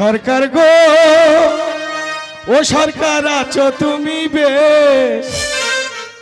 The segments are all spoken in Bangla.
সরকার গো ও সরকার আছো তুমি বেশ,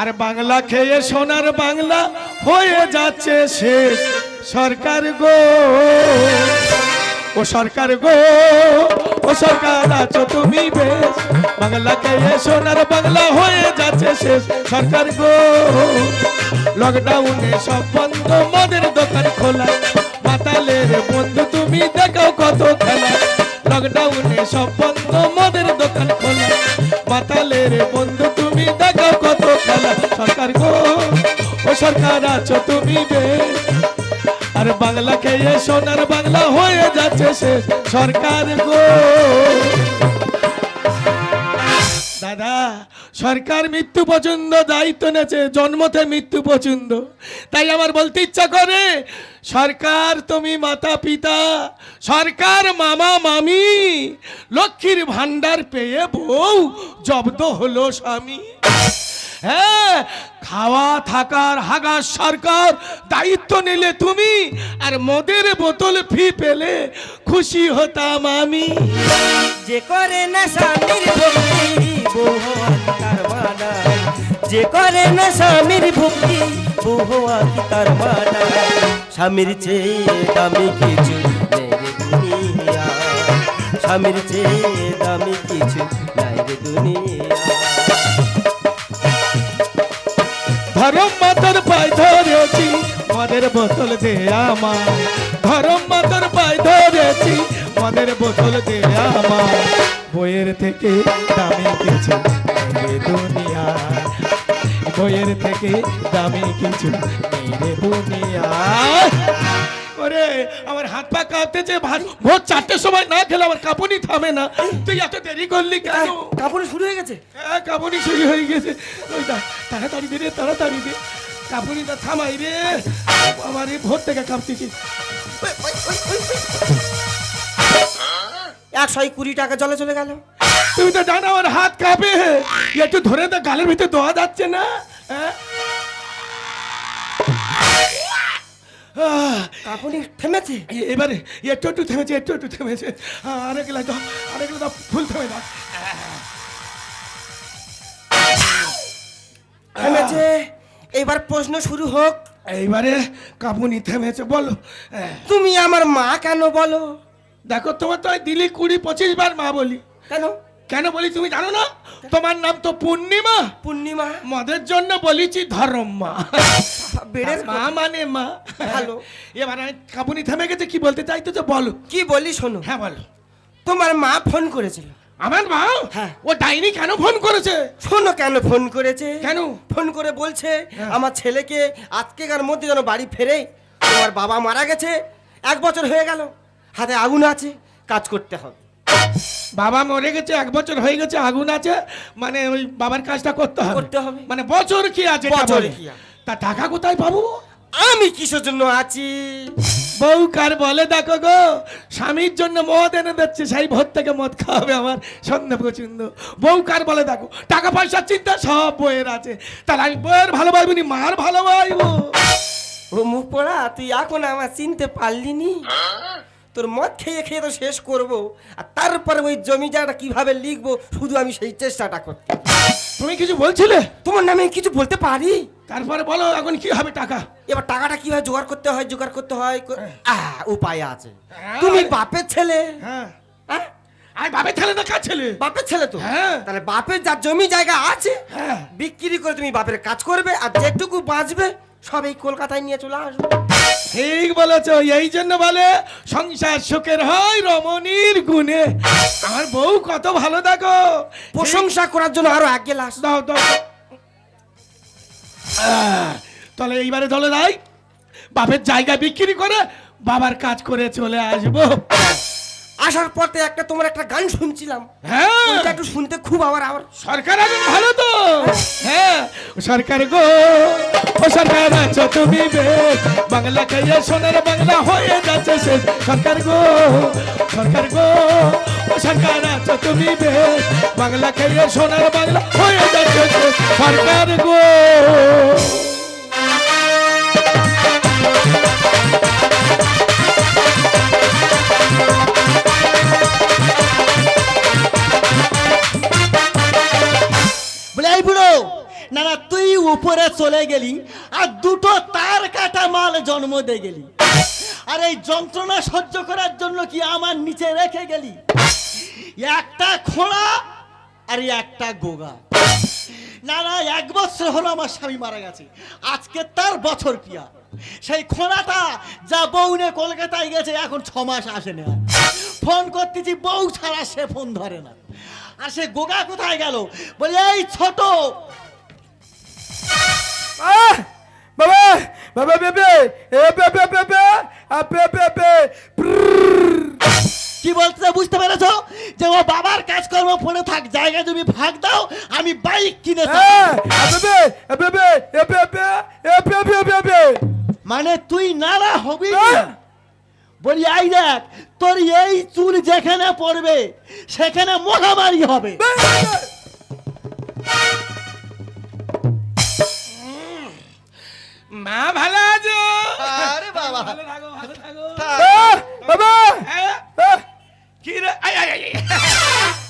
আর বাংলা খেয়ে সোনার বাংলা হয়ে যাচ্ছে শেষ। সরকার গো ও সরকার গো ও সরকার আছো তুমি বেশ, বাংলা খেয়ে সোনার বাংলা হয়ে যাচ্ছে শেষ। সরকার গো লকডাউনে সব বন্ধ, মদের দোকান খোলা, মাতালের বন্ধু তুমি দেখাও কত খেলা। লকডাউনে সব বন্ধ, মদের দোকান খোলা, মাতালের বন্ধু তুমি দেখাও কত খেলা। সরকার গো ও সরকার আছো তুমি বেশ, আর বাংলা খেয়ে সোনার বাংলা হয়ে যাচ্ছে শেষ। সরকার গো দাদা, সরকার মৃত্যু পছন্দ, দায়িত্ব নেছে জন্মতে মৃত্যু পছন্দ। তাই আমার বলতে ইচ্ছা করে, সরকার তুমি মাতা পিতা, সরকার মামা মামি, লক্ষ্মীর ভান্ডার পেয়ে বউ জব্দ হলো স্বামী। হ্যাঁ, খাওয়া থাকার হাগা সরকার দায়িত্ব নিলে তুমি, আর মদের বোতল ফি পেলে খুশি হতাম আমি। যে করে না স্বামীর ভক্তি বউ হওয়া কি তার মানা, যে করে না স্বামীর ভক্তি বউ হওয়া কি তার মানা। স্বামীর চেয়ে দামি কিছু নেই রে দুনিয়া, স্বামীর চেয়ে দামি কিছু নাই রে দুনিয়া। ধরম মাতার পায়ে ধরেছি, মদের বোতল দে আমার। ধরম মাতার পায়ে ধরেছি, মদের বোতল দে আমার। বইয়ের থেকে দামি কিছু নেই রে দুনিয়া, বইয়ের থেকে দামি কিছু নেই রে দুনিয়া। ওরে আমার হাত পা কাঁপতেছে, ভোর 4টের সময় না খেলে আমার কাঁপুনি থামে না। তুই এত দেরি করলি কেন? কাপড় শুরু হয়ে গেছে? হ্যাঁ, কাঁপুনি শুরু হয়ে গেছে। ওই তাড়াতাড়ি দে রে, তাড়াতাড়ি দে, কাঁপুনিটা থামাই রে। আমার এই ভোর থেকে কাঁপতেছি। 120 টাকা জলে চলে গেল। তুমি তো জানো আমার হাত কাঁপে, একটু ধরে তো গালের ভিতরে দেওয়া যাচ্ছে না। হ্যাঁ, কাপড়ি থেমেছে এবারে একটু একটু থেমেছে, একটু একটু থেমেছে। আরেক গ্লাস দাও, আরেক গ্লাস দাও, ফুল থেমে দাও। থেমেছে, এবার প্রশ্ন শুরু হোক। এইবারে কাঁপুনি থেমেছে, বলো। তুমি আমার মা কেন বলো? দেখো, তোমার তো দিলি 20-25 বার মা বলি। কেন কেন বলি তুমি জানো না? তোমার নাম তো পূর্ণিমা। পূর্ণিমা মদের জন্য বলেছি ধরম মা, বেড়ের মা মানে মা। ভালো। এবার কাঁপুনি থেমে গেছে, কি বলতে চাইতো তো বলো। কি বলি শোনো। হ্যাঁ বলো। তোমার মা ফোন করেছিল। আমার মা? হ্যাঁ। ও ডাইনি কেন ফোন করেছে? শোনো কেন ফোন করেছে। কেন? ফোন করে বলছে হ্যাঁ। আমার ছেলেকে আজকেকার মধ্যে যেন বাড়ি ফেরে। তোমার বাবা মারা গেছে, 1 বছর হয়ে গেল, হাতে আগুন আছে, কাজ করতে হবে। বাবা মরে গেছে, 1 বছর হয়ে গেছে, আগুন আছে, মানে ওই বাবার কাজটা করতে হবে। করতে হবে। মানে বছর কি আছে? বছর কি আছে? তা টাকা কোথায় পাবো? আমি কিসের জন্য আছি? বউ কার বলে দেখো গো, স্বামীর জন্য মদ এনে দিচ্ছে, সেই ভোর থেকে মদ খাওয়াবে আমার সন্ধ্যা পছন্দ। বউ কার বলে দেখো, টাকা পয়সার চিন্তা সব বইয়ের আছে, তাহলে আমি বইয়ের ভালোবাসবনি, মার ভালোবাসবো। ও মুখ পড়া, তুই এখন আমার চিনতে পারলি নি? তোর মদ খেয়ে খেয়ে তো শেষ করব, আর তারপরে ওই জমি জায়গাটা কিভাবে লিখবো শুধু আমি সেই চেষ্টাটা করতে। তুমি কিছু বলছিলে? তোমার নামে কিছু বলতে পারি? তারপরে বলো এখন কি হবে টাকা? এবার টাকাটা কিভাবে জোগাড় করতে হয়, জোগাড় করতে হয়, উপায় আছে। হ্যাঁ। তুমি বাপের ছেলে। হ্যাঁ, হ্যাঁ? আর বাপের ছেলে না কার ছেলে? বাপের ছেলে তো। হ্যাঁ। তাহলে বাপের যা জমি জায়গা আছে হ্যাঁ। বিক্রি করে তুমি বাপের কাজ করবে, আর যেটুকু বাঁচবে সব এই কলকাতায় নিয়ে চলে আসবে। ঠিক বলেছ, এই জন্য বলে সংসার সুখের হয় রমণীর গুণে। আমার বউ কত ভালো দেখো, প্রশংসা করার জন্য আরো এক গ্লাস দাও দাও। তাহলে এইবারে চলে যাই, বাপের জায়গা বিক্রি করে বাবার কাজ করে চলে আসবো। আসার পথে একটা তোমার একটা গান শুনছিলাম, হ্যাঁ, ওইটা একটু শুনতে খুব আবার সরকার এখন ভালো তো। হ্যাঁ, সরকার গো ও সরকার আছো তুমি বেশ, বাংলা খাইয়ে সোনার বাংলা হয়ে যাচ্ছে শেষ। সরকার গো, সরকার গো ও সরকার আছো তুমি বেশ, বাংলা খাইয়ে সোনার বাংলা হয়ে যাচ্ছে শেষ। সরকার গো। বলে এই বুড়ো, না না তুই উপরে চলে গেলি আর দুটো তার কাটা মাল জন্ম দিয়ে গেলি, আর এই যন্ত্রণা সহ্য করার জন্য কি আমার নিচে রেখে গেলি একটা খোঁড়া আর একটা গোগা। না না 1 বছর হলো আমার স্বামী মারা গেছে, আজকে তার বছর কিয়া। সেই খোঁড়াটা যা বউ নিয়ে কলকাতায় গেছে, এখন 6 মাস আসে না। ফোন করতেছি বউ ছাড়া সে ফোন ধরে না। আর সে গোগা কোথায় গেল? বলে এই ছোট বাবা বাবা বেবে এ বেবে বেবে আ বেবে বেবে কি বলতে বুঝতে পেরেছো? যে ও বাবার কাজকর্ম পড়ে থাক, জায়গা জমি ভাগ দাও, আমি বাইক কিনে বেবে বেবে এ বেবে এ বেবে বেবে মানে তুই নারা হবি না? বলি আই দেখ, তোর এই চুল যেখানে পড়বে সেখানে মহামারী হবে। মা ভালো আছো? আরে বাবা, ভালো থাকো ভালো থাকো। বাবা কি রে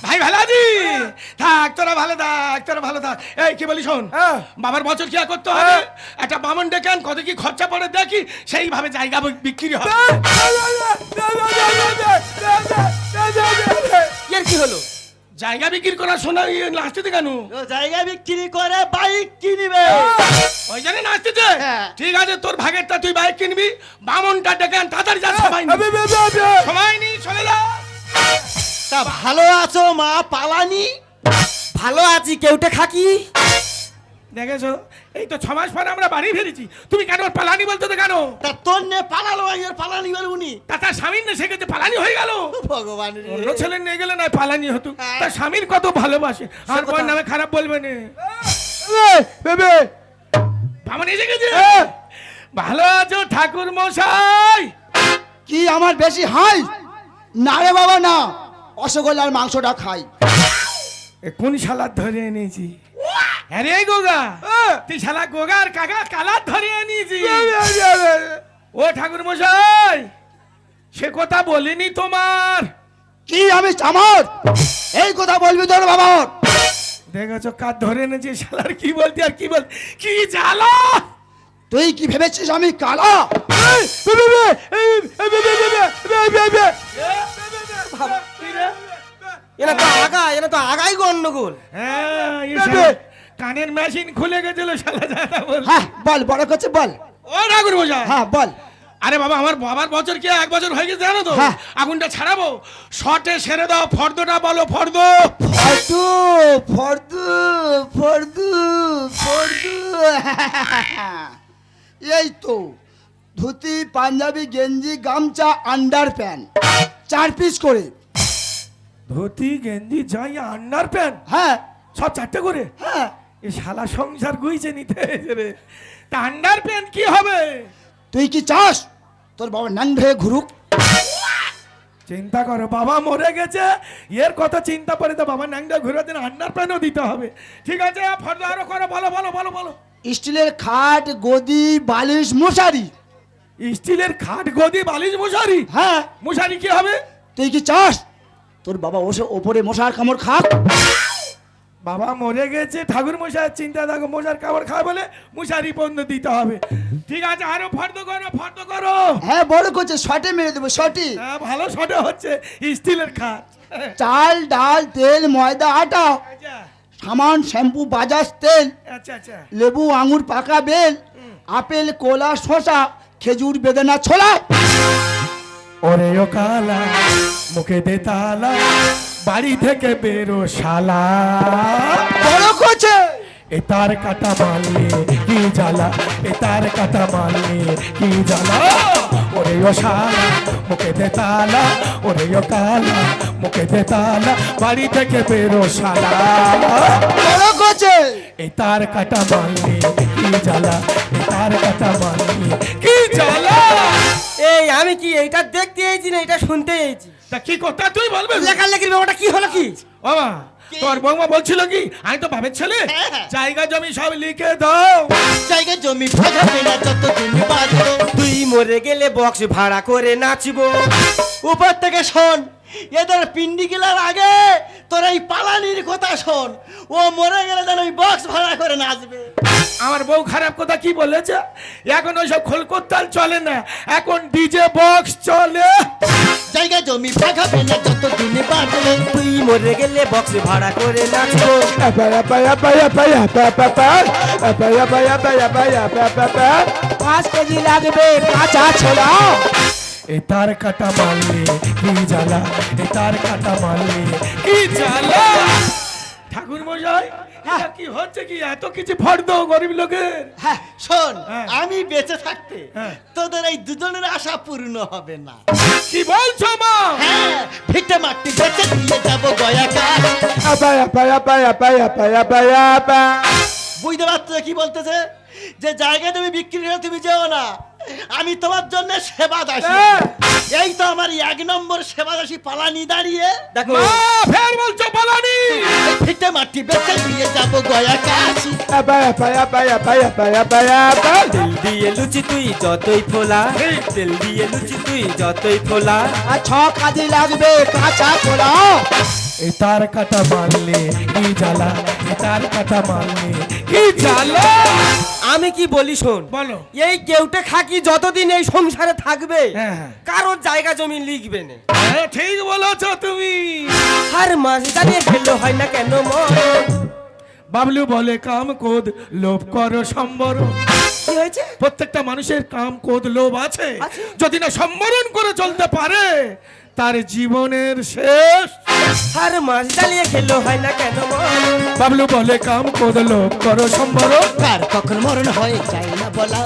ভাই ভালো আছি? থাক তোরা ভালো থাক, তোরা ভালো থাক। এই কি বলি শোন, বাবার বছর কি করতে হবে, একটা বামন ডেকান কত কি খরচা পড়ে দেখি, সেইভাবে জায়গা বিক্রি হবে। এর কি হলো? জায়গা বিক্রি করার শোনা নাচতে কেন? ও জায়গা বিক্রি করে বাইক কিনবে, ওই জন্য নাচতেছে। হ্যাঁ। ঠিক আছে, তোর ভাগেরটা তুই বাইক কিনবি, বামনটা ডেকান তাড়াতাড়ি যা, সময় নেই সময় নেই, চলে যা। তা ভালো আছো মা পালানি? ভালো আছি, কেউটে খাকি। দেখেছো, এই তো 6 মাস পরে আমরা বাড়ি ফিরেছি, তুমি কেন ওর পালানি বলতে তো কেন? তা তোর নে পালালো, এর পালানি বলে উনি। তা তার স্বামীর না সেক্ষেত্রে পালানি হয়ে গেল। ভগবান রে। অন্য ছেলে নিয়ে গেলে না পালানি হতো, হ্যাঁ। তার স্বামীর কত ভালোবাসে, আর কথা। কোন নামে খারাপ বলবে না। বামন এসে গেছে। ভালো আছো ঠাকুর মশাই? কি আমার বেশি হাই? না রে বাবা না, রসগোল্লার মাংসটা খাই। কোন শালা ধরে এনেছি? আরে গোগা, তুই শালা গোগার কাকা কালার ধরে এনেছি। ও ঠাকুর মশাই, সে কথা বলিনি তোমার। কি আমি চামর? এই কথা বলবি তোর বাবা? দেখেছো কার ধরে এনেছি, শালার কি বলতি আর কি বল, কি জ্বালা। তুই কি ভেবেছিস আমি কালা? এরা তো আগা, এরা তো আগাই গন্ডগোল। হ্যাঁ, এই শালা কানের মেশিন খুলে গেছিল শালা, জানা বল। হ্যাঁ বল, বড় করছে বল। ও ঠাকুর মশাই, হ্যাঁ বল। আরে বাবা, আমার বাবার বছর কি 1 বছর হয়ে গেছে জানো তো? হ্যাঁ। আগুনটা ছাড়াবো, শর্টে সেরে দাও, ফর্দটা বলো, ফর্দ। ফর্দু ফর্দু ফর্দু ফর্দু এই তো ধুতি, পাঞ্জাবি, গেঞ্জি, গামছা, আন্ডার প্যান্ট 4 পিস করে। ধুতি, গেঞ্জি, যাই, আন্ডার প্যান্ট, হ্যাঁ সব 4টে করে। হ্যাঁ। এই শালা সংসার গুইছে নিতে এসে রে। তা আন্ডার প্যান্ট কি হবে? তুই কি চাস তোর বাবা নাং ধরে ঘুরুক? চিন্তা করো, বাবা মরে গেছে, এর কথা চিন্তা করে তো বাবা ন্যাংটা ঘুরে দিন, আন্ডার প্যান্টও দিতে হবে। ঠিক আছে, ফর্দ আরো করো, বলো বলো বলো বলো। স্টিলের খাট, গদি, বালিশ, মশারি। স্টিলের খাট, গদি, বালিশ, মশারি। হ্যাঁ। মশারি কি হবে? তুই কি চাস তোর বাবা ওপরে মশার কামড় খাক? বাবা মরে গেছে, ঠাকুর মশাই চিন্তা থাকো, মশার খাবার খাওয়া বলে মশারি বন্ধ দিতে হবে। ঠিক আছে, আরো ফর্দ করো, ফর্দ করো। হ্যাঁ বড় করছে, শটে মেরে দেবো, শটে। হ্যাঁ, ভালো শটে হচ্ছে, স্টিলের খাট। চাল, ডাল, তেল, ময়দা, আটা, আচ্ছা সামান, শ্যাম্পু, বাজাজ তেল, আচ্ছা আচ্ছা। লেবু, আঙুর, পাকা বেল, আপেল, কলা, শসা, খেজুর, বেদানা, ছোলা। ওরে ও কালা, মুখে দে তালা, বাড়ি থেকে বেরো শালা। বড় করছে। এ তার কাটা মারলে কি জ্বালা, এ তার কাটা মারলে কি জ্বালা। ওরে ও শালা, মুখে দে তালা, ওরে ও কালা, মুখে দে তালা, বাড়ি থেকে বেরো শালা। বড় করছে। এ তার কাটা মারলে কি জ্বালা, এ তার কাটা মারলে কি জ্বালা। এই আমি কি এইটা দেখতে এসেছি না এটা শুনতে এসেছি? তা কি কথা তুই বলবে? লেখালেখির ব্যাপারটা কি হলো কি? বাবা, তোর বৌমা বলছিল কি, আমি তো বাপের ছেলে, হ্যাঁ। জায়গা জমি সব লিখে দাও। জায়গা জমি ভাগাবে না যত জমি বাঁচবো। তুই মরে গেলে বক্স ভাড়া করে নাচবো। উপর থেকে শোন, এদের পিন্ডি গেলার আগে তোর এই পালানির কথা শোন। ও মরে গেলে যেন ওই বক্স ভাড়া করে নাচবে। আমার বউ খারাপ কথা কি বলেছে? এখন ওইসব খোলকোত্তাল চলে না, এখন ডিজে বক্স চলে। জায়গা জমি ভাগা পেলে যত দিনে বাঁচবে। তুই মরে গেলে বক্স ভাড়া করে নাচবো। 5 কেজি লাগবে কাঁচা ছোলা। এ তার কাটা মারলে কি জ্বালা, এ তার কাটা মারলে কি জ্বালা। ঠাকুর মশাই, এটা কি হচ্ছে কি? এত কিছু ফর্দ গরিব লোকের। হ্যাঁ শোন, হ্যাঁ। আমি বেঁচে থাকতে হ্যাঁ। তোদের এই দুজনের আশা পূর্ণ হবে না। কি বলছো মা? হ্যাঁ, ভিটে মাটি বেঁচে দিয়ে যাবো গয়াকা। বুঝতে পারছো কি বলতেছে? যে জায়গা তুমি বিক্রি করে তুমি যেও না, আমি তোমার জন্য সেবা দাসী। এই তো আমার 1 নম্বর সেবা দাসী পালানি দাঁড়িয়ে। দেখো মা, ফের বলছো পালানি? ভিটে মাটি বেঁচে দিয়ে যাবো গয়াকা। তেল দিয়ে লুচি তুই যতই ফোলা, তেল দিয়ে লুচি তুই যতই ফোলা। আর 6 কেজি লাগবে কাঁচা ছোলা। এ তার কাটা মারলে কি জ্বালা, এ তার কাটা মারলে কি জ্বালা। আমি কি বলি শোন, বলো। এই কেউটে খাকি যতদিন এই সংসারে থাকবে, হ্যাঁ, হ্যাঁ। কারোর জায়গা জমি লিখবে না। হ্যাঁ, ঠিক বলেছো তুমি। আর মাস দাঁড়িয়ে খেলো হয় না কেন মন? বাবলু বলে কাম কোদ লোভ করো সম্বরণ। কি হয়েছে? প্রত্যেকটা মানুষের কাম কোদ লোভ আছে, আছে। যদি না সম্বরণ করে চলতে পারে তার জীবনের শেষ। আর মাস দাঁড়িয়ে খেলো হয় না কেন মন? বাবলু বলে কাম কোদ লোভ করো সম্বরণ। কার কখন মরণ হয়ে যায় না বলা,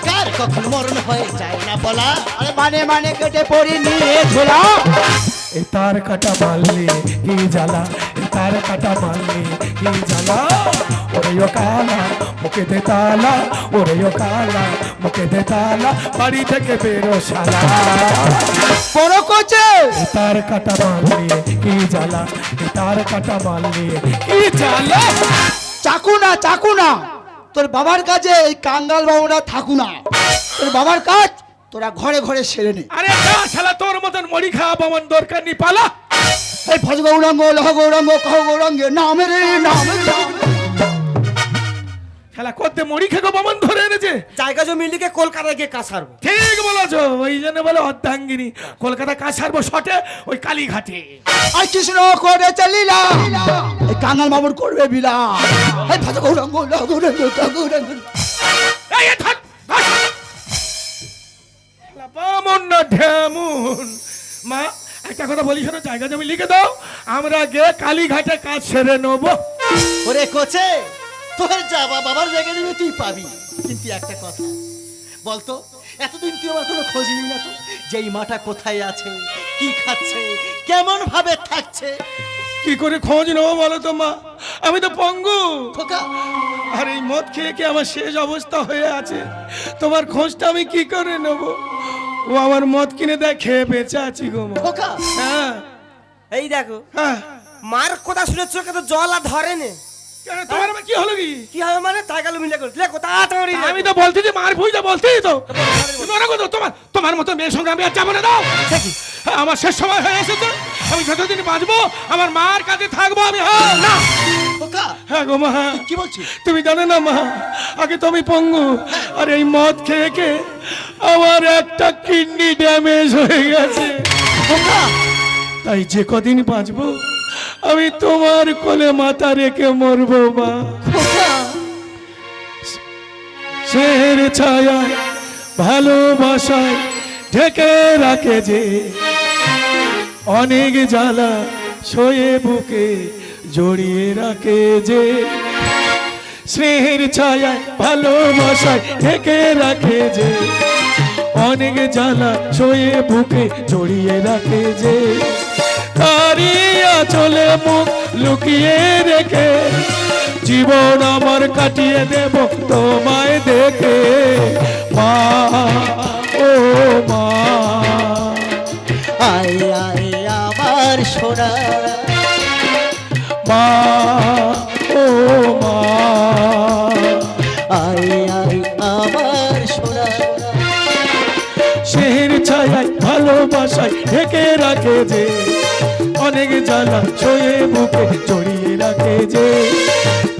কার কখন মরণ হয়ে যায় না বলা। আরে মানে কেটে পড়ি নিয়ে ঝোলা। এ তার কাটা মারলে কি জ্বালা, এ তার কাটা মারলে কি জ্বালা। ওরে ও কালা মুখে দে তালা, ওরে ও কালা মুখে দে তালা, বাড়ি থেকে বেরো শালা। বড় কোচে এ তার কাটা মারলে কি জ্বালা, এ তার কাটা মারলে কি জ্বালা। চাকু না তোর বাবার কাছে এই কাঙ্গাল বাবুরা থাকু না। তোর বাবার কাজ তোরা ঘরে ঘরে সেরে নে। আরে যা শালা, তোর মতন মরি খাওয়া আমার দরকার নেই, পালা। এই ভজ গৌরাঙ্গ লহ গৌরাঙ্গ কহ গৌরাঙ্গ নামে রে নামে। শালা করতে মরি খেকো বামন ধরে এনেছে। জায়গা জমি লিখে কলকাতায় গিয়ে কাছারবো। ঠিক বলেছো, ওই জন্য বলে অর্ধাঙ্গিনী। কলকাতা কাজ সারবো শটে ওই কালীঘাটে। আর কৃষ্ণ করে চলিলা এই কাঙ্গাল বাবুর করবে বিলা। এই ভজ গৌরাঙ্গ লহ গৌরাঙ্গ কহ গৌরাঙ্গ। এই এ থাক, থাক। শালা বামন না ঢেমুন। মা, একটা কথা বলি শোনো, জায়গা জমি লিখে দাও, আমরা গিয়ে কালীঘাটে কাজ সেরে নেবো। ওরে কোচে, তোর যাবা বাবার জায়গা দিবি তুই পাবি, কিন্তু একটা কথা বলতো, এতদিন তুই আমার কোনো খোঁজ নিই না তো, যে এই মাটা কোথায় আছে, কি খাচ্ছে, কেমন ভাবে থাকছে। কি করে খোঁজ নেবো বলো তো মা? আমি তো পঙ্গু। খোকা, আর এই মদ খেয়ে কি আমার শেষ অবস্থা হয়ে আছে, তোমার খোঁজটা আমি কি করে নেব? ও আমার মদ কিনে দেয়, খেয়ে বেঁচে আছি গো মা। খোকা, হ্যাঁ, এই দেখো, হ্যাঁ। মার কথা শুনে চোখে তো জল আর ধরে নে। কেন, তোমার আবার কি হলো কি? কি হবে মানে? জায়গা জমি লিখে লেখো তাড়াতাড়ি। আমি তো বলছি যে মার ভুইটা বলছি তো। তোমার মতো মেয়ের সঙ্গে আমি আর যাবো না, দাও। হ্যাঁ, আমার শেষ সময় হয়ে এসেছে, আমি যতদিন বাঁচবো আমার মার কাছে থাকবো আমি। হ্যাঁ না, খোকা, হ্যাঁ গো মা। কি বলছিস? তুমি জানো না মা, আগে তো আমি পঙ্গু, আর এই মদ খেয়ে খেয়ে আমার একটা কিডনি ড্যামেজ হয়ে গেছে। খোকা, তাই যে কদিন বাঁচবো আমি তোমার কোলে মাথা রেখে মরবো মা। খোকা, শের ছায়া ভালোবাসায় ঢেকে রাখে যে, অনেক জ্বালা সয়ে বুকে জড়িয়ে রাখে যে। স্নেহের ছায়া ভালোবাসায় ঢেকে রাখে যে, অনেক জ্বালা সয়ে বুকে জড়িয়ে রাখে যে। কারিয়া চলে মুখ লুকিয়ে রেখে, জীবন আমার কাটিয়ে দেব তোমায় দেখে মা, ও মা। আয় আয় আমার সোনা, মা, ও মা। আয় আয় আমার সোনা। শের ছায়ায় ভালো ভালোবাসায় ঢেকে রাখে যে, অনেক জ্বালা ছয়ে বুকে জড়িয়ে রাখে যে,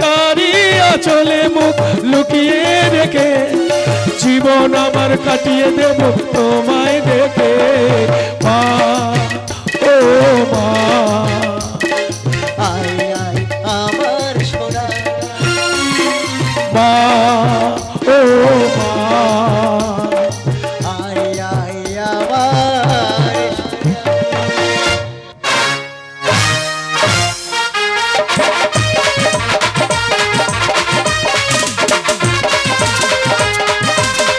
তারই আঁচলে মুখ লুকিয়ে রেখে জীবন আমার কাটিয়ে দেব তোমায় দেখে। মা